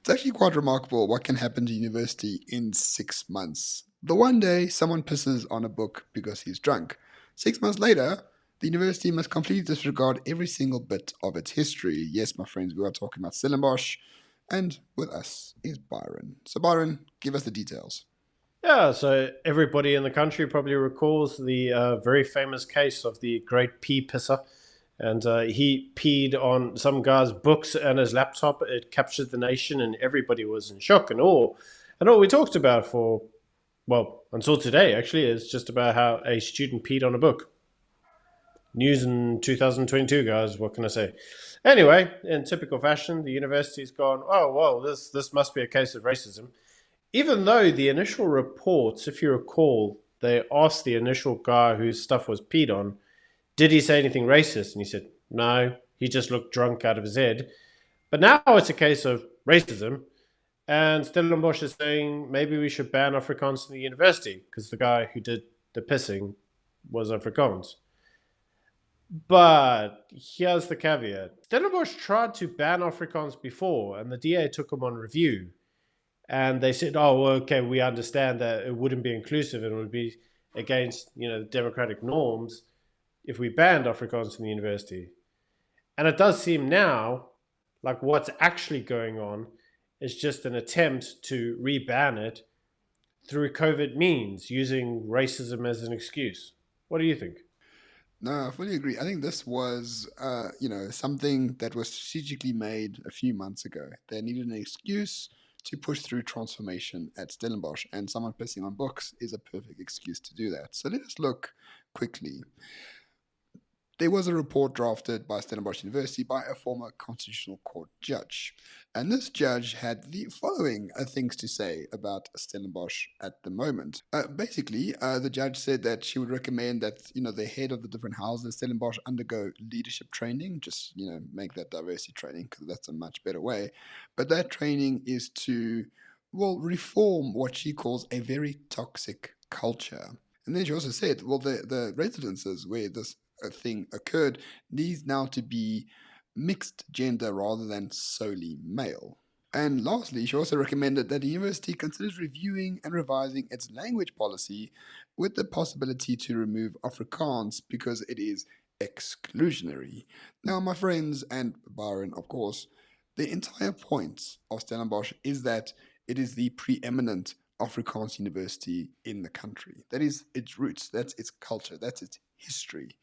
It's actually quite remarkable what can happen to university in 6 months. The one day someone pisses on a book because he's drunk. 6 months later, the university must completely disregard every single bit of its history. Yes, my friends, we are talking about Stellenbosch, and with us is Byron. So, Byron, give us the details. Yeah, so everybody in the country probably recalls the very famous case of the great pea pisser. And he peed on some guy's books and his laptop. It captured the nation, and everybody was in shock and awe. And all we talked about for, well, until today actually, is just about how a student peed on a book. News in 2022, guys, what can I say? Anyway, in typical fashion, the university's gone, oh, well, this must be a case of racism. Even though the initial reports, if you recall, they asked the initial guy whose stuff was peed on, did he say anything racist? And he said, no, he just looked drunk out of his head. But now it's a case of racism. And Stellenbosch is saying maybe we should ban Afrikaans in the university because the guy who did the pissing was Afrikaans. But here's the caveat. Stellenbosch tried to ban Afrikaans before, and the DA took him on review. And they said, oh, well, okay, we understand that it wouldn't be inclusive and it would be against, democratic norms if we banned Afrikaans in the university. And it does seem now like what's actually going on is just an attempt to re-ban it through COVID means, using racism as an excuse. What do you think? No, I fully agree. I think this was, something that was strategically made a few months ago. They needed an excuse to push through transformation at Stellenbosch, and someone pissing on books is a perfect excuse to do that. So let us look quickly. There was a report drafted by Stellenbosch University by a former Constitutional Court judge. And this judge had the following things to say about Stellenbosch at the moment. Basically, the judge said that she would recommend that, the head of the different houses at Stellenbosch undergo leadership training, just, make that diversity training, because that's a much better way. But that training is to, reform what she calls a very toxic culture. And then she also said, the residences where this thing occurred needs now to be mixed gender rather than solely male. And lastly, she also recommended that the university considers reviewing and revising its language policy with the possibility to remove Afrikaans because it is exclusionary. Now, my friends, and Byron, of course, the entire point of Stellenbosch is that it is the preeminent Afrikaans university in the country. That is its roots, that's its culture, that's its history.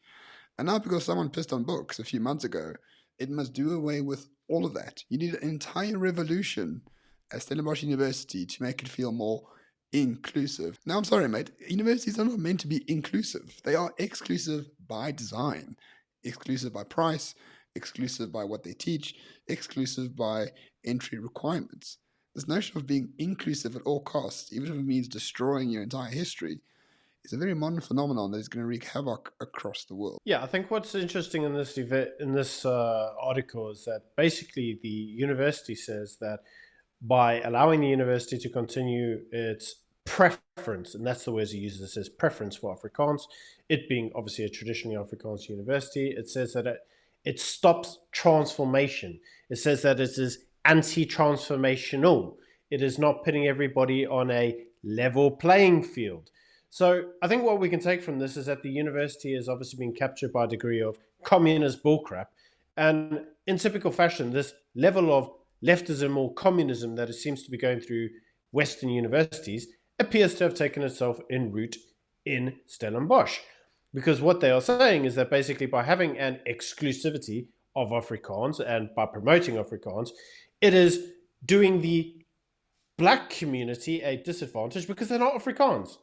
And now, because someone pissed on books a few months ago, it must do away with all of that. You need an entire revolution at Stellenbosch University to make it feel more inclusive. Now, I'm sorry, mate. Universities are not meant to be inclusive. They are exclusive by design, exclusive by price, exclusive by what they teach, exclusive by entry requirements. This notion of being inclusive at all costs, even if it means destroying your entire history, is a very modern phenomenon that is going to wreak havoc across the world. Yeah, I think what's interesting in this article is that basically the university says that by allowing the university to continue its preference, and that's the words it uses, it says preference for Afrikaans, it being obviously a traditionally Afrikaans university, it says that it stops transformation. It says that it is anti-transformational. It is not putting everybody on a level playing field. So I think what we can take from this is that the university has obviously been captured by a degree of communist bullcrap. And in typical fashion, this level of leftism or communism that it seems to be going through Western universities appears to have taken itself en route in Stellenbosch. Because what they are saying is that basically by having an exclusivity of Afrikaans and by promoting Afrikaans, it is doing the black community a disadvantage because they're not Afrikaans.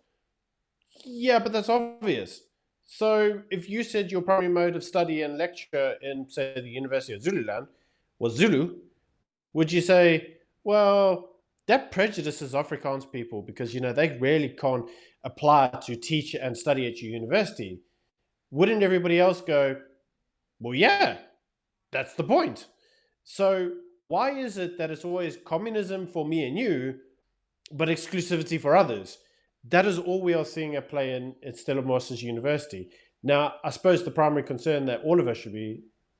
Yeah, but that's obvious. So if you said your primary mode of study and lecture in, say, the University of Zululand was Zulu, would you say, well, that prejudices Afrikaans people because, they really can't apply to teach and study at your university? Wouldn't everybody else go, well, yeah, that's the point. So why is it that it's always communism for me and you, but exclusivity for others? That is all we are seeing at play in Stellenbosch University. Now, I suppose the primary concern that all of us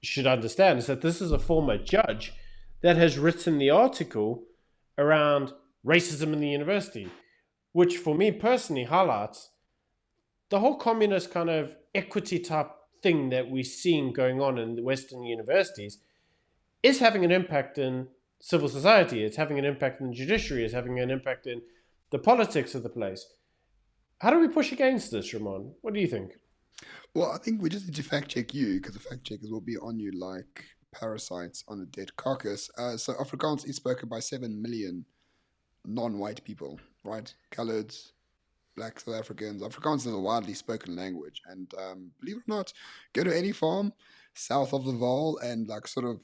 should understand is that this is a former judge that has written the article around racism in the university, which for me personally highlights the whole communist kind of equity type thing that we're seeing going on in the Western universities is having an impact in civil society. It's having an impact in the judiciary. It's having an impact in the politics of the place. How do we push against this, Ramon? What do you think? Well, I think we just need to fact check you because the fact checkers will be on you like parasites on a dead carcass. So Afrikaans is spoken by 7 million non-white people, right? Coloreds, black South Africans. Afrikaans is a widely spoken language, and believe it or not, go to any farm south of the Vaal and like sort of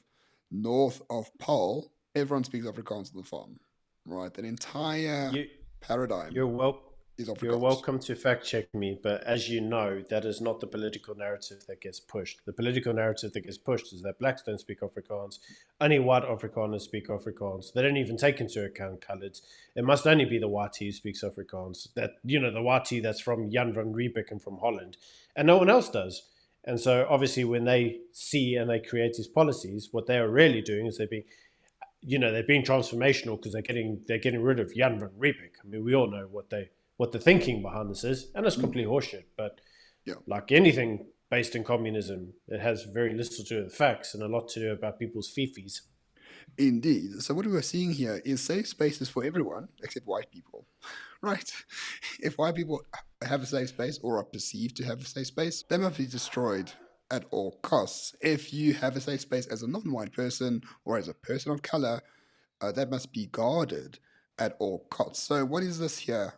north of Paarl, everyone speaks Afrikaans on the farm, right? That entire You, paradigm you're wel- is you're Afrikaans. welcome to fact check me, but as you know, that is not the political narrative that gets pushed. The political narrative that gets pushed is that blacks don't speak Afrikaans, only white Afrikaners speak Afrikaans. They don't even take into account coloureds. It must only be the whitey who speaks Afrikaans. That the whitey that's from Jan van Riebeck and from Holland, and no one else does. And so, obviously, when they see and they create these policies, what they are really doing is they're being transformational because they're getting rid of Jan van Riebeck. I mean, we all know what the thinking behind this is, and it's Mm, complete horseshit. But yeah. like anything based in communism, it has very little to do with facts and a lot to do about people's fifis. Indeed. So what we are seeing here is safe spaces for everyone except white people, right? If white people have a safe space or are perceived to have a safe space, they must be destroyed at all costs. If you have a safe space as a non-white person or as a person of color, that must be guarded at all costs. So what is this here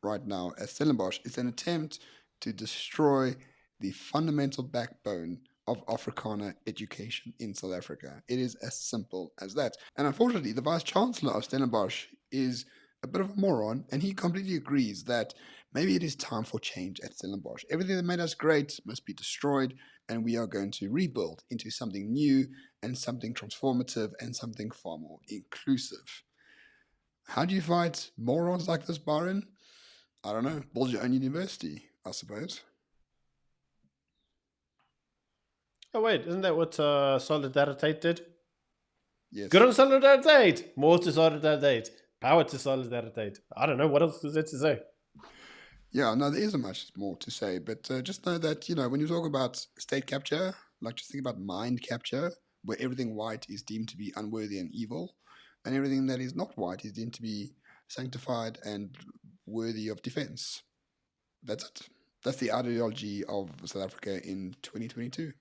right now at Stellenbosch? It's an attempt to destroy the fundamental backbone of Afrikaner education in South Africa. It is as simple as that. And unfortunately, the Vice Chancellor of Stellenbosch is a bit of a moron, and he completely agrees that maybe it is time for change at Stellenbosch. Everything that made us great must be destroyed, and we are going to rebuild into something new and something transformative and something far more inclusive. How do you fight morons like this, Byron? I don't know. Build your own university, I suppose. Oh wait, isn't that what Solidariteit did? Good Yes. on Solidariteit! More to Solidariteit. Power to Solidariteit. I don't know, what else is there to say? Yeah, no, there isn't much more to say, but just know that, when you talk about state capture, like just think about mind capture, where everything white is deemed to be unworthy and evil, and everything that is not white is deemed to be sanctified and worthy of defense. That's it. That's the ideology of South Africa in 2022.